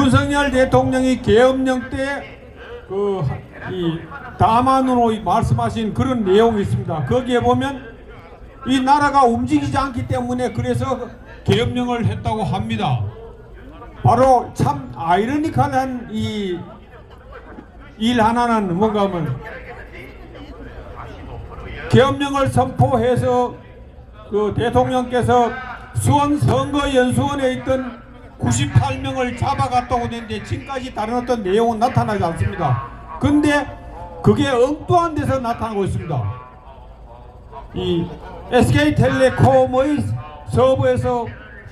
윤석열 대통령이 계엄령 때 이 담화로 말씀하신 그런 내용이 있습니다. 거기에 보면 이 나라가 움직이지 않기 때문에 그래서 계엄령을 했다고 합니다. 바로 참 아이러니컬한 이 일 하나는 뭔가 하면 계엄령을 선포해서 그 대통령께서 수원 선거연수원에 있던 98명을 잡아갔다고 되는데 지금까지 다른 어떤 내용은 나타나지 않습니다. 근데 그게 엉뚱한 데서 나타나고 있습니다. 이 SK텔레콤의 서버에서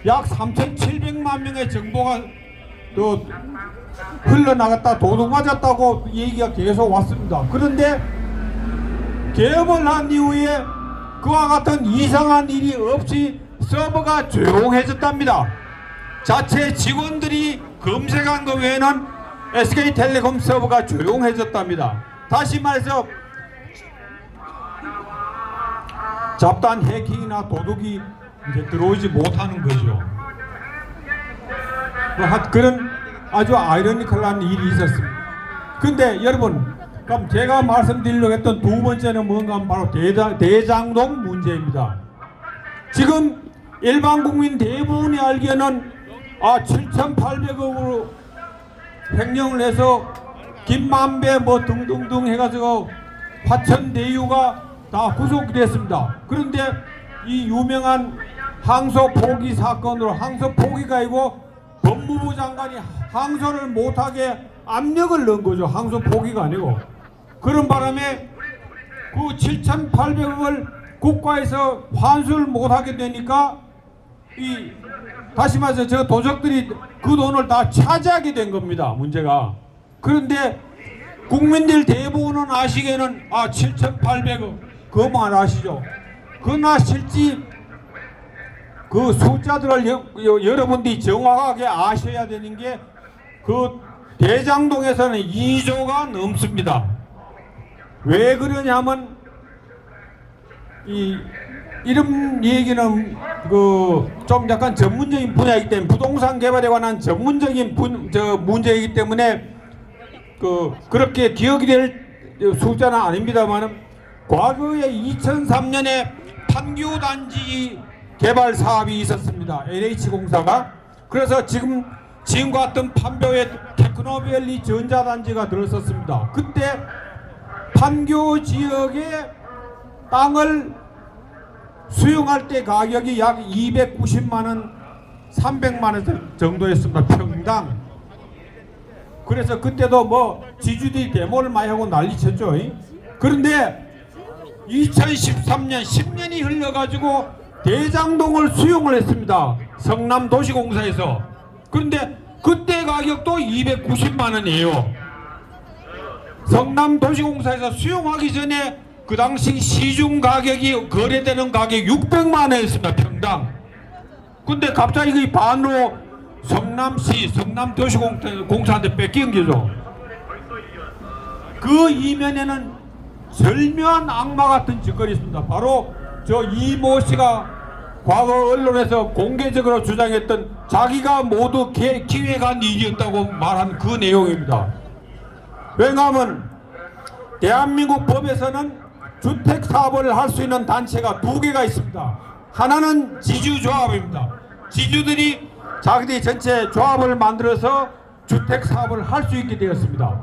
약 3,700만 명의 정보가 또 흘러나갔다 도둑 맞았다고 얘기가 계속 왔습니다. 그런데 계엄을 한 이후에 그와 같은 이상한 일이 없이 서버가 조용해졌답니다. 자체 직원들이 검색한 것 외에는 SK텔레콤 서버가 조용해졌답니다. 다시 말해서 잡다한 해킹이나 도둑이 이제 들어오지 못하는 거죠. 그런 아주 아이러니컬한 일이 있었습니다. 근데 여러분, 그럼 제가 말씀드리려고 했던 두 번째는 뭔가 하면 바로 대장동 문제입니다. 지금 일반 국민 대부분이 알기에는 7,800억으로 횡령을 해서 김만배 뭐 등등등 해가지고 화천대유가 다 구속이 됐습니다. 그런데 이 유명한 항소 포기 사건으로 항소 포기가 아니고 법무부 장관이 항소를 못하게 압력을 넣은 거죠. 항소 포기가 아니고. 그런 바람에 그 7,800억을 국가에서 환수를 못하게 되니까 다시 말해서 저 도적들이 그 돈을 다 차지하게 된 겁니다. 문제가. 그런데 국민들 대부분은 아시기에는 7,800억 그것만 아시죠. 그러나 실제 그 숫자들을 여러분들이 정확하게 아셔야 되는 게 그 대장동에서는 2조가 넘습니다. 왜 그러냐면 이런 얘기는 좀 약간 전문적인 분야이기 때문에 부동산 개발에 관한 전문적인 문제이기 때문에 그렇게 기억이 될 숫자는 아닙니다만 과거에 2003년에 판교 단지 개발 사업이 있었습니다. LH공사가. 그래서 지금과 같은 판교에 테크노밸리 전자단지가 들었었습니다. 그때 판교 지역의 땅을 수용할 때 가격이 약 290만원, 300만원 정도였습니다. 평당. 그래서 그때도 뭐 지주들이 데모를 많이 하고 난리쳤죠. 그런데 2013년 10년이 흘러가지고 대장동을 수용을 했습니다. 성남도시공사에서. 그런데 그때 가격도 290만원이에요. 성남도시공사에서 수용하기 전에 그 당시 시중 가격이 거래되는 가격이 600만원이었습니다. 평당. 근데 갑자기 그 반으로 성남시 성남도시공사한테 뺏긴 거죠. 그 이면에는 절묘한 악마 같은 짓거리 있습니다. 바로 저 이모 씨가 과거 언론에서 공개적으로 주장했던 자기가 모두 기획한 일이었다고 말한 그 내용입니다. 왜냐하면 대한민국 법에서는 주택사업을 할 수 있는 단체가 두 개가 있습니다. 하나는 지주조합입니다. 지주들이 자기들이 전체 조합을 만들어서 주택사업을 할 수 있게 되었습니다.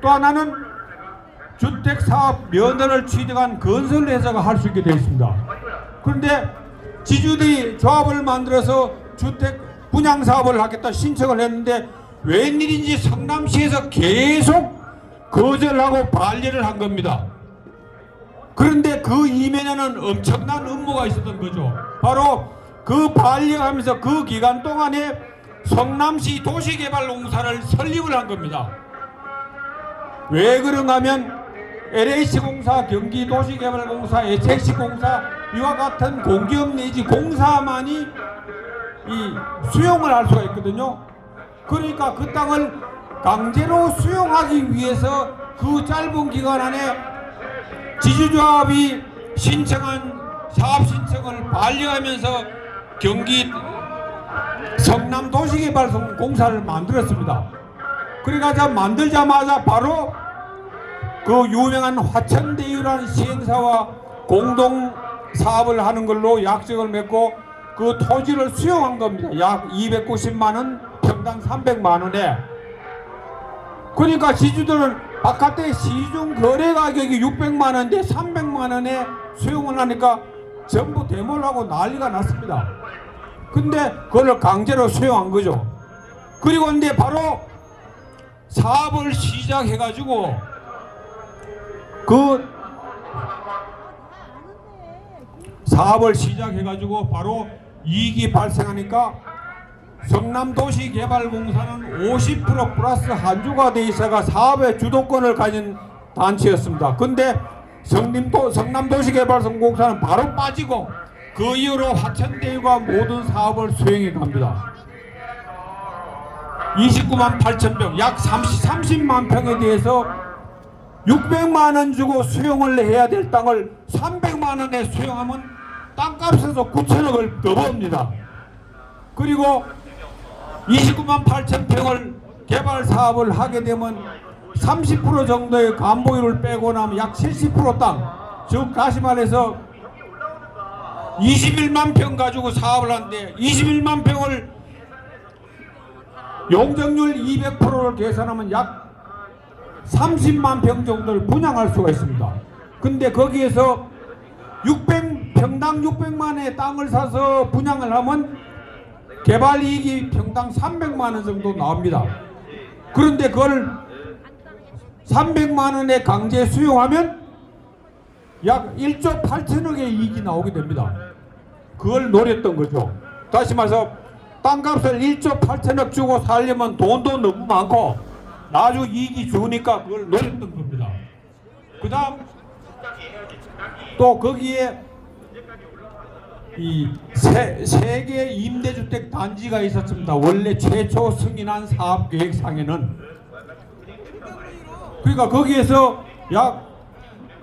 또 하나는 주택사업 면허를 취득한 건설회사가 할 수 있게 되어 있습니다. 그런데 지주들이 조합을 만들어서 주택 분양사업을 하겠다 신청을 했는데 웬일인지 성남시에서 계속 거절하고 반려를 한 겁니다. 그런데 그 이면에는 엄청난 음모가 있었던 거죠. 바로 그 반려하면서 그 기간 동안에 성남시 도시개발공사를 설립을 한 겁니다. 왜 그런가 하면 LH공사, 경기도시개발공사, SH공사 이와 같은 공기업 내지 공사만이 수용을 할 수가 있거든요. 그러니까 그 땅을 강제로 수용하기 위해서 그 짧은 기간 안에 지주조합이 신청한 사업 신청을 반려하면서 성남도시개발공사를 만들었습니다. 그래가지고 만들자마자 바로 그 유명한 화천대유라는 시행사와 공동 사업을 하는 걸로 약속을 맺고 그 토지를 수용한 겁니다. 약 290만 원, 평당 300만 원에. 그러니까 지주들은 바깥에 시중 거래 가격이 600만 원인데 300만 원에 수용을 하니까 전부 대몰하고 난리가 났습니다. 근데 그걸 강제로 수용한 거죠. 그리고 근데 바로 사업을 시작해가지고 그 사업을 시작해가지고 바로 이익이 발생하니까 성남도시개발공사는 50% 플러스 한주가 돼 있어가 사업의 주도권을 가진 단체였습니다. 근데 성남도시개발공사는 바로 빠지고 그 이후로 화천대유가 모든 사업을 수행해 갑니다. 29만 8천 평, 약 30만 평에 대해서 600만 원 주고 수용을 해야 될 땅을 300만 원에 수용하면 땅값에서 9천억을 더 법니다. 그리고 29만 8천 평을 개발 사업을 하게 되면 30% 정도의 간보유를 빼고 나면 약 70% 땅, 즉 다시 말해서 21만 평 가지고 사업을 하는데 21만 평을 용적률 200%를 계산하면 약 30만 평 정도를 분양할 수가 있습니다. 근데 거기에서 평당 600만의 땅을 사서 분양을 하면 개발이익이 평당 300만 원 정도 나옵니다. 그런데 그걸 300만 원에 강제 수용하면 약 1조 8천억의 이익이 나오게 됩니다. 그걸 노렸던 거죠. 다시 말해서 땅값을 1조 8천억 주고 살려면 돈도 너무 많고 나중 이익이 좋으니까 그걸 노렸던 겁니다. 그 다음 또 거기에 이 세계 임대주택 단지가 있었습니다. 원래 최초 승인한 사업계획상에는. 그러니까 거기에서 약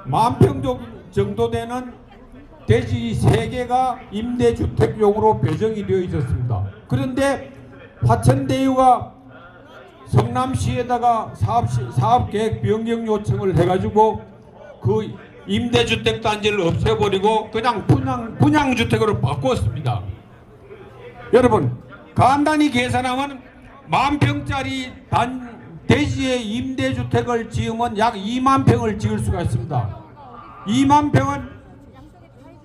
10,000평 정도 되는 대지 3개가 임대주택용으로 배정이 되어 있었습니다. 그런데 화천대유가 성남시에다가 사업계획 변경 요청을 해가지고 그 임대주택 단지를 없애버리고 그냥 분양주택으로 바꿨습니다. 여러분 간단히 계산하면 10,000평짜리 대지에 임대주택을 지으면 약 2만 평을 지을 수가 있습니다. 2만 평은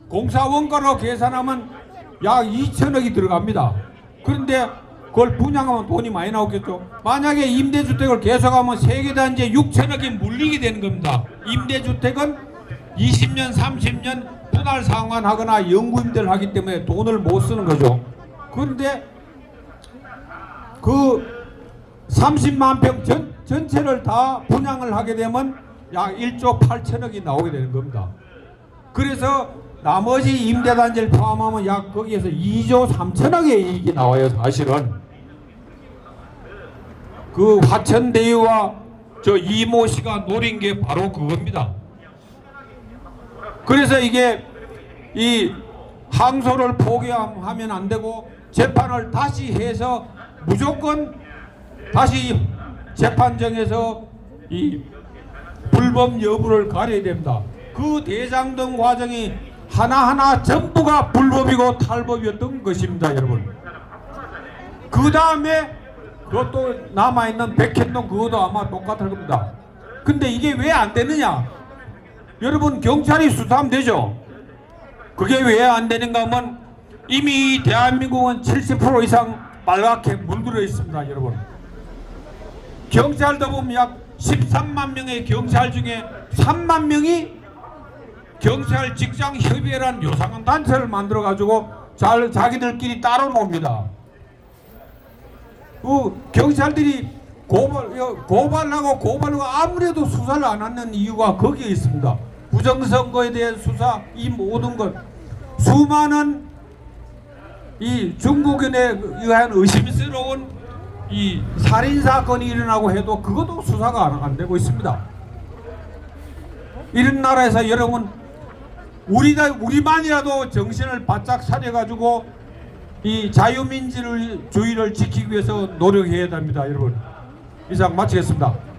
공사원가로 계산하면 약 2천억이 들어갑니다. 그런데 그걸 분양하면 돈이 많이 나오겠죠. 만약에 임대주택을 계속하면 세계단지에 6천억이 물리게 되는 겁니다. 임대주택은 20년 30년 분할 상환하거나 영구임대를 하기 때문에 돈을 못 쓰는 거죠. 그런데 그 30만 평 전체를 다 분양을 하게 되면 약 1조 8천억이 나오게 되는 겁니다. 그래서 나머지 임대단지를 포함하면 약 거기에서 2조 3천억의 이익이 나와요. 사실은 그 화천대유와 저 이모 씨가 노린 게 바로 그겁니다. 그래서 이게 이 항소를 포기하면 안 되고 재판을 다시 해서 무조건 다시 재판정에서 이 불법 여부를 가려야 됩니다. 그 대장동 과정이 하나하나 전부가 불법이고 탈법이었던 것입니다, 여러분. 그 다음에 그것도 남아있는 백현동 그것도 아마 똑같을 겁니다. 근데 이게 왜 안 되느냐? 여러분 경찰이 수사하면 되죠. 그게 왜 안 되는가 하면 이미 대한민국은 70% 이상 빨갛게 물들어 있습니다, 여러분. 경찰도 보면 약 13만 명의 경찰 중에 3만 명이 경찰 직장 협의회라는 요상한 단체를 만들어 가지고 자기들끼리 따로 놉니다. 경찰들이 고발하고 아무래도 수사를 안 하는 이유가 거기에 있습니다. 부정선거에 대한 수사, 이 모든 것 수많은 이 중국인에 의한 의심스러운 이 살인 사건이 일어나고 해도 그것도 수사가 안 되고 있습니다. 이런 나라에서 여러분 우리만이라도 정신을 바짝 차려가지고 이 자유민주주의를 지키기 위해서 노력해야 됩니다, 여러분. 이상 마치겠습니다.